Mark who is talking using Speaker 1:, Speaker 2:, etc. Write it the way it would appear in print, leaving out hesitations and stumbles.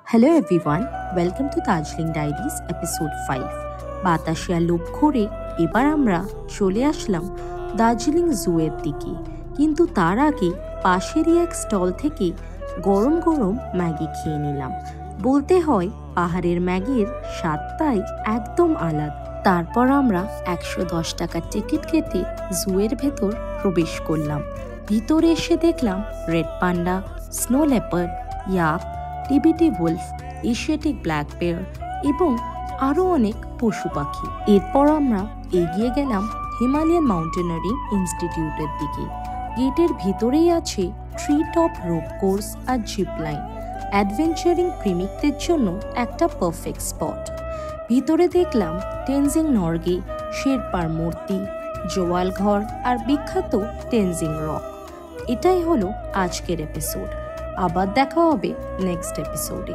Speaker 1: Hello everyone, welcome to Darjeeling diaries episode 5। Batasia লোভ করে এবার আমরা চলে আসলাম দার্জিলিং জুয়ের দিকে। কিন্তু তার আগে পাশেরই এক স্টল থেকে গরম গরম ম্যাগি খেয়ে নিলাম। বলতে হয় পাহাড়ের ম্যাগির স্বাদটাই একদম আলাদা। তারপর আমরা 110 টাকার টিকিট কেটে জুয়ের ভেতর প্রবেশ করলাম। ভিতরে এসে দেখলাম রেড পান্ডা, স্নো লেপার্ড, ইয়াক, টিবেটি উলফ, এশিয়াটিক ব্ল্যাক বেয়ার এবং আরও অনেক পশু পাখি। এরপর আমরা এগিয়ে গেলাম হিমালয়ান মাউন্টেনারিং ইনস্টিটিউটের দিকে। গেটের ভিতরেই আছে ট্রি টপ রোপ কোর্স আর জিপ লাইন। অ্যাডভেঞ্চারিং প্রেমিকদের জন্য একটা পারফেক্ট স্পট। ভিতরে দেখলাম টেনজিং নরগে, শেরপার মূর্তি, জোয়াল ঘর আর বিখ্যাত টেনজিং রক। এটাই হলো আজকের এপিসোড। আবার দেখা হবে নেক্সট এপিসোডে।